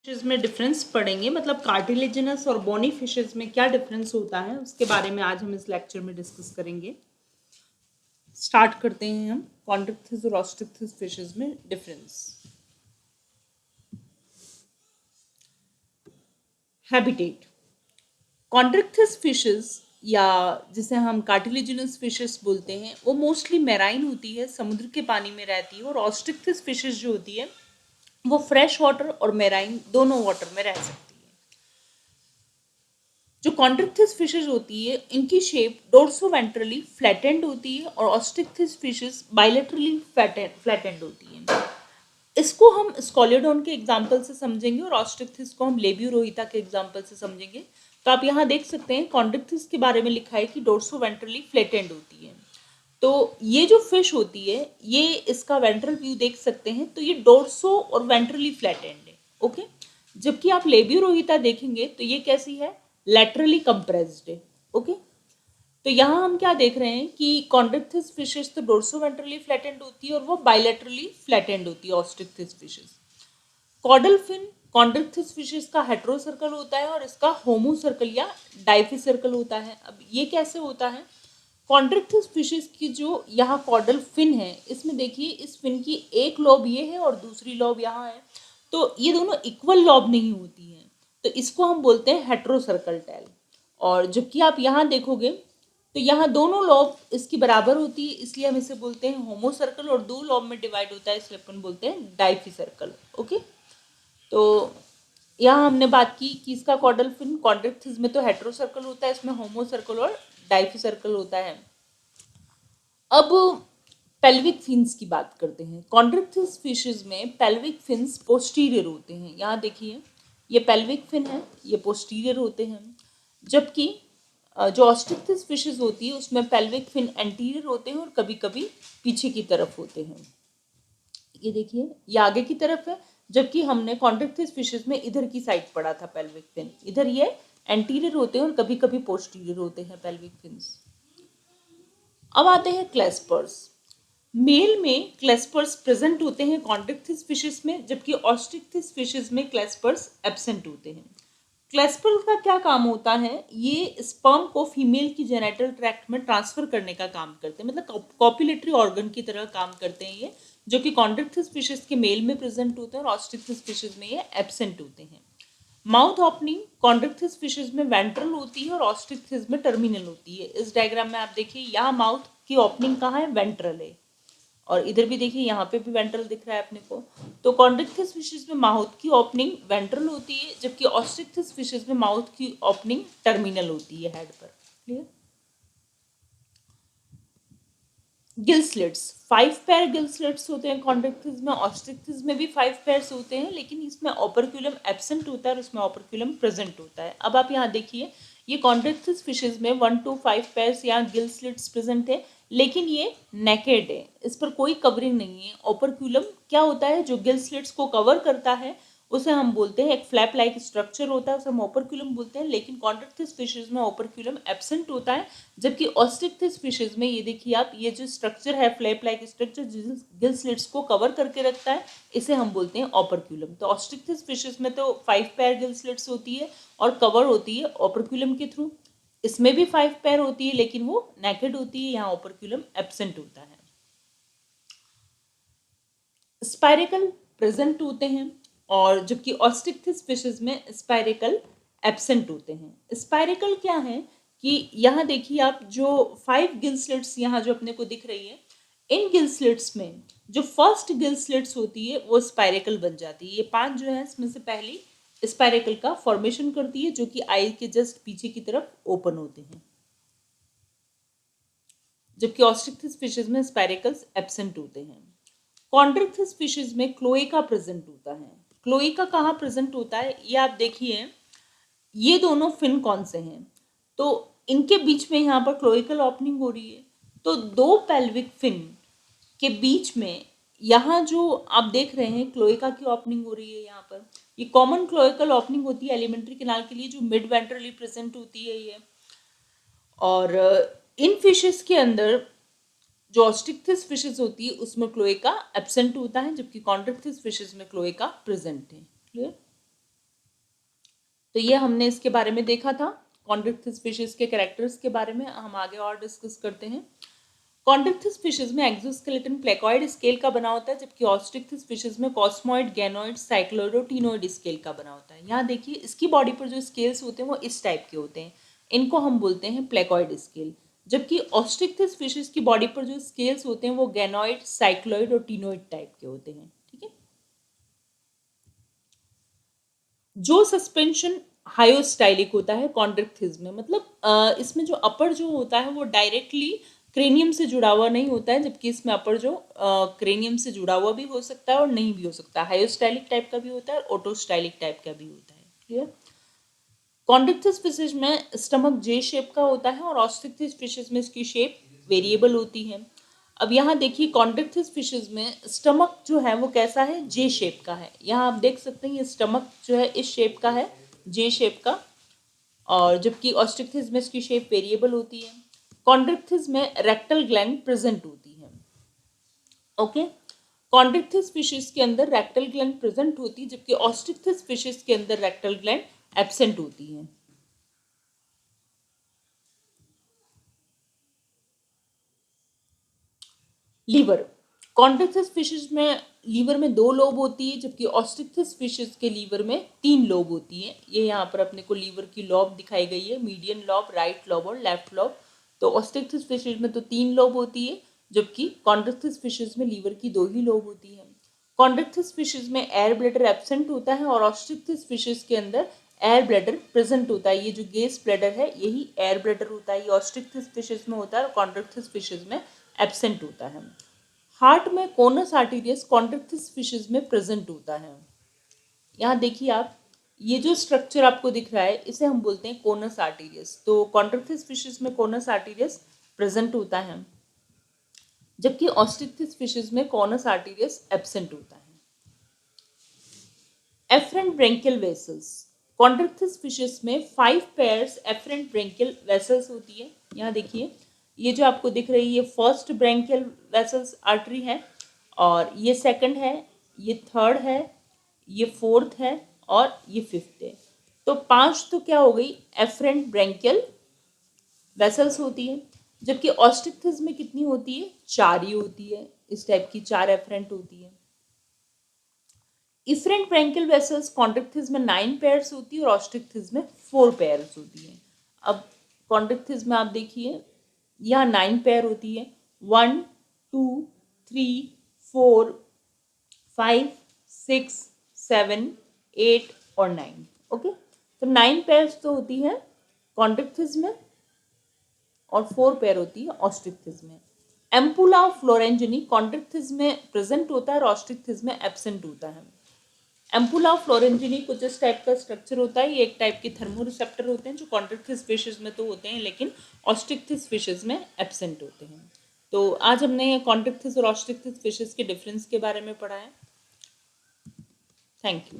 Fishes में difference पढ़ेंगे, मतलब कार्टिलेजिनस और बोनी फिशेज में क्या डिफरेंस होता है उसके बारे में आज हम इस लेक्चर में डिस्कस करेंगे। स्टार्ट करते हैं हम कॉन्ड्रिक्थिस और ऑस्ट्रिक्थिस फिशेज में डिफरेंस। हैबिटेट। कॉन्ड्रिक्थिस फिशेज या जिसे हम कार्टिलेजिनस फिशेज बोलते हैं वो मोस्टली मैराइन होती है, समुद्र के पानी में रहती है। और ऑस्ट्रिक्थिस फिशेज जो होती है वो फ्रेश वाटर और मैराइन दोनों वाटर में रह सकती है। जो कॉन्ड्रिक्थिस फिशेज होती है इनकी शेप डोर्सोवेंट्रली फ्लैटेंड होती है और ऑस्ट्रिक्थिस फिशेज बाइलेटरली फ्लैटेंड होती है। इसको हम स्कॉलियोडोन के एग्जाम्पल से समझेंगे और ऑस्ट्रिक्थिस को हम लेबियोरोहिता के एग्जाम्पल से समझेंगे। तो आप यहाँ देख सकते हैं कॉन्ड्रिक्थिस के बारे में लिखा है कि डोर्सोवेंट्रली फ्लैटेंड होती है। तो ये जो फिश होती है ये इसका वेंट्रल व्यू देख सकते हैं, तो ये डोर्सो और वेंट्रली फ्लैटेंड है। ओके, जबकि आप लेबियोरोहिता देखेंगे तो ये कैसी है, लैटरली कंप्रेस्ड है। ओके, तो यहाँ हम क्या देख रहे हैं कि कॉन्ड्रिक्थिस फिशेस तो डोर्सोवेंट्रली फ्लैटेंड होती है और वो बाइलेटरली फ्लैटेंड होती है osteichthyes fishes. Caudal fin chondrichthyes fishes का हेट्रो सर्कल होता है और इसका होमो सर्कल या डाइफी सर्कल होता है। अब ये कैसे होता है, कॉन्ड्रिक्थिस फिशेस की जो यहाँ कॉडल फिन है इसमें देखिए इस फिन की एक लॉब ये है और दूसरी लॉब यहाँ है, तो ये दोनों इक्वल लॉब नहीं होती हैं, तो इसको हम बोलते हैं हेट्रो सर्कल टेल। और जबकि आप यहाँ देखोगे तो यहाँ दोनों लॉब इसकी बराबर होती है, इसलिए हम इसे बोलते हैं होमो सर्कल, और दो लॉब में डिवाइड होता है इसलिए अपन बोलते हैं डाइफी सर्कल। ओके, तो यहाँ हमने बात की कि इसका कॉडल फिन कॉन्ड्रिक्थिस में तो हेट्रो सर्कल होता है, इसमें होमो सर्कल और डाइफी सर्कल होता है। अब पेल्विक फिन्स की बात करते हैं। कॉन्ड्रिक्थिस फिशेज में पेल्विक फिन्स पोस्टीरियर होते हैं। यहाँ देखिए ये पेल्विक फिन है, ये पोस्टीरियर होते हैं, जबकि जो ऑस्ट्रिक्थिस फिशेज होती है उसमें पेल्विक फिन एंटीरियर होते हैं और कभी कभी पीछे की तरफ होते हैं। ये देखिए ये आगे की तरफ है, जबकि हमने कॉन्ड्रिक्थिस फिशेज में इधर की साइड पढ़ा था पेल्विक फिन, इधर ये एंटीरियर होते हैं और कभी कभी पोस्टीरियर होते हैं पेल्विक फिन्स। अब आते हैं क्लेस्पर्स। मेल में क्लेस्पर्स प्रेजेंट होते हैं कॉन्ड्रिक्थिस फिशेस में, जबकि ऑस्ट्रिक्थिस फिशेस में क्लेस्पर्स एब्सेंट होते हैं। क्लेस्पर का क्या काम होता है, ये स्पर्म को फीमेल की जेनेटल ट्रैक्ट में ट्रांसफर करने का काम करते हैं, मतलब कॉपुलेटरी ऑर्गन की तरह काम करते हैं ये, जो कि कॉन्ड्रिक्थिस फिशेस के मेल में प्रेजेंट होते हैं और ऑस्ट्रिक्थिस फिशेस में ये एब्सेंट होते हैं। माउथ ओपनिंग कॉन्ड्रिक्थिस फिशेज में वेंट्रल होती है और ऑस्ट्रिक्थिस में टर्मिनल होती है। इस डायग्राम में आप देखिए यहाँ माउथ की ओपनिंग कहाँ है, वेंट्रल है, और इधर भी देखिए यहाँ पे भी वेंट्रल दिख रहा है अपने को। तो कॉन्ड्रिक्थिस फिशेज में माउथ की ओपनिंग वेंट्रल होती है, जबकि ऑस्ट्रिक्थिस फिशेज में माउथ की ओपनिंग टर्मिनल होती है हेड पर। Clear. Gill slits, 5 pair gill slits होते हैं कॉन्ड्रिक्थिस में, ऑस्ट्रिक्थिस में भी 5 पेयर्स होते हैं, लेकिन इसमें ओपरक्यूलम एब्सेंट होता है और उसमें ओपरक्यूलम प्रेजेंट होता है। अब आप यहाँ देखिए ये कॉन्ड्रिक्थिस फिशेज में 1 to 5 पेयर्स यहाँ गिल स्लिट्स प्रेजेंट है, लेकिन ये नेकेड है, इस पर कोई कवरिंग नहीं है। ओपरक्यूलम क्या होता है, जो गिल स्लिट्स को कवर करता है उसे हम बोलते हैं, एक फ्लैप लाइक स्ट्रक्चर होता है उसे हम ओपरक्यूलम बोलते हैं, लेकिन कॉन्ड्रिक्थिस फिशेज में ओपरक्यूलम एब्सेंट होता है, जबकि ऑस्ट्रिक्थिस फिशेज में ये देखिए आप, ये जो स्ट्रक्चर है flap like structure gill slits को कवर करके रखता है, इसे हम बोलते हैं ओपरक्यूलम। तो ऑस्ट्रिक्थिस फिशेज में तो 5 पेयर गिल स्लिट्स होती है और कवर होती है ओपरक्यूलम के थ्रू। इसमें भी 5 पेयर होती है लेकिन वो नेकेड होती है, यहाँ ओपरक्यूलम एब्सेंट होता है। स्पाइरेकल प्रेजेंट होते हैं और जबकि ऑस्ट्रिक्थिस फिशेज में स्पाइरेकल एब्सेंट होते हैं। स्पाइरेकल क्या है कि यहाँ देखिए आप, जो 5 गिल स्लिट्स यहाँ जो अपने को दिख रही है, इन गिल स्लिट्स में जो फर्स्ट गिल स्लिट्स होती है वो स्पाइरेकल बन जाती है। ये 5 जो है इसमें से पहली स्पाइरेकल का फॉर्मेशन करती है, जो कि आई के जस्ट पीछे की तरफ ओपन होते हैं, जबकि ऑस्ट्रिक्थिस फिशेज में स्पाइरेकल्स एब्सेंट होते हैं। कॉन्ड्रिक्थिस फिशेज में क्लोएका प्रेजेंट होता है। क्लोएका कहाँ प्रेजेंट होता है, ये आप देखिए, ये दोनों फिन कौन से हैं, तो इनके बीच में यहाँ पर क्लोएकल ओपनिंग हो रही है, तो दो पेल्विक फिन के बीच में यहाँ जो आप देख रहे हैं क्लोएका की ओपनिंग हो रही है। यहाँ पर ये कॉमन क्लोएकल ओपनिंग होती है एलिमेंट्री कैनाल के लिए, जो मिड वेंट्रली प्रेजेंट होती है ये। और इन फिशेस के अंदर जो ऑस्ट्रिक्थिस फिशेज होती है उसमें क्लोएका एब्सेंट होता है, जबकि कॉन्ड्रिक्थिस फिशेज में क्लोएका प्रेजेंट है। क्लियर। तो ये हमने इसके बारे में देखा था, कॉन्ड्रिक्थिस फिशेस के कैरेक्टर्स के बारे में हम आगे और डिस्कस करते हैं। कॉन्ड्रिक्थिस फिशेस में एक्सोस्केलेटन प्लेकॉइड स्केल का बना होता है, जबकि ऑस्ट्रिक्थिस फिशेस में कॉस्मॉइड, गैनोइड, साइक्लोइड और टीनोइड स्केल का बना होता है। यहाँ देखिए इसकी बॉडी पर जो स्केल्स होते हैं वो इस टाइप के होते हैं, इनको हम बोलते हैं प्लेकॉइड स्केल। जबकि ऑस्ट्रिक्थिस फिशेस की बॉडी पर जो स्केल्स होते हैं वो गैनोइड, साइक्लोइड और टीनोइड टाइप के होते हैं। ठीक है, जो सस्पेंशन हायोस्टाइलिक होता है कॉन्ड्रिक्थिस में, मतलब इसमें जो अपर जो होता है वो डायरेक्टली क्रेनियम से जुड़ा हुआ नहीं होता है, जबकि इसमें अपर जो क्रेनियम से जुड़ा हुआ भी हो सकता है और नहीं भी हो सकता है। हायोस्टाइलिक टाइप का भी होता है और ऑटोस्टाइलिक टाइप का भी होता है। क्लियर? कॉन्ड्रिक्थिस फिशेज में स्टमक जे शेप का होता है और ऑस्ट्रिक्थिस फिशेज में इसकी शेप वेरिएबल होती है। अब यहाँ देखिए कॉन्ड्रिक्थिस फिशेज में स्टमक जो है वो कैसा है, जे शेप का है। यहाँ आप देख सकते हैं ये स्टमक जो है इस शेप का है, जे शेप का, और जबकि ऑस्ट्रिक्थिस में इसकी शेप वेरिएबल होती है। कॉन्ड्रिक्थिस में रेक्टल ग्लैंड प्रेजेंट होती है। ओके, कॉन्ड्रिक्थिस फिशेस के अंदर रेक्टल ग्लैंड प्रेजेंट होती है, जबकि ऑस्ट्रिक्थिस फिशेस के अंदर रेक्टल ग्लैंड एब्सेंट होती है। लीवर, कॉन्ड्रिक्थिस फिशेस में लीवर में 2 लोब होती है, जबकि ऑस्ट्रिक्थिस फिशेस के लीवर में 3 लोब होती है। ये यहाँ पर अपने को लीवर की लॉब दिखाई गई है, मीडियन लॉब, राइट लॉब और लेफ्ट लॉब। तो ऑस्ट्रिक्थिस फिशेस में तो 3 लोब होती है, जबकि कॉन्ड्रिक्थिस फिशेस में लीवर की 2 ही लोब होती है। कॉन्ड्रिक्थिस फिशेस में एयर ब्लैडर एब्सेंट होता है और ऑस्ट्रिक्थिस फिशेस के अंदर एयर ब्लैडर प्रेजेंट होता है। ये जो गेस ब्लैडर है यही एयर ब्लैडर होता है, ये ऑस्ट्रिक्थिस फिशेस में होता है और कॉन्ड्रिक्थिस फिशेस में एब्सेंट होता है। हार्ट में कोनस आर्टीरियस कॉन्ड्रिक्थिस फिशेस में प्रेजेंट होता है। यहाँ देखिए आप, ये जो स्ट्रक्चर आपको दिख रहा है इसे हम बोलते हैं कोनस आर्टीरियस। तो कॉन्ड्रिक्थिस फिशेस में कोनस आर्टीरियस प्रेजेंट होता है, जबकि ऑस्ट्रिक्थिस फिशेस में कोनस आर्टीरियस एब्सेंट होता है। Efferent branchial vessels, Chondrichthyes fishes में 5 पेयर्स एफरेंट ब्रेंकियल वेसल्स होती है। यहाँ देखिए ये जो आपको दिख रही है ये फर्स्ट ब्रेंकियल वेसल्स आर्टरी है, और ये सेकंड है, ये थर्ड है, ये फोर्थ है और ये फिफ्थ है। तो 5 तो क्या हो गई एफरेंट ब्रेंकियल वेसल्स होती है, जबकि ऑस्ट्रिक्थिस में कितनी होती है, 4 ही होती है। इस टाइप की 4 एफरेंट होती है। इफरेंट ब्रेंकियल वेसल्स कॉन्ड्रिक्थिस में 9 पेयर्स होती है और ऑस्ट्रिक्थिस में 4 पेयर्स होती है। अब कॉन्ड्रिक्थिस में आप देखिए यहाँ 9 पेयर होती है, 1 2 3 4 5 6 7 8 और 9। ओके, तो 9 पेयर्स तो होती है कॉन्ड्रिक्थिस में और 4 पेयर होती है ऑस्ट्रिक्थिस में। एम्पुला फ्लोरेंजिनी कॉन्ड्रिक्थिस में प्रेजेंट होता है और ऑस्ट्रिक्थिस में एब्सेंट होता है। एम्पुला फ्लोरेंजिनी कुछ इस टाइप का स्ट्रक्चर होता है, ये एक टाइप के थर्मोरिसेप्टर होते हैं जो कॉन्ड्रिक्थिस फिशेस में तो होते हैं लेकिन ऑस्ट्रिक्थिस फिशेस में एब्सेंट होते हैं। तो आज हमने कॉन्ड्रिक्थिस और ऑस्ट्रिक्थिस फिशेस के डिफरेंस के बारे में पढ़ा है। Thank you.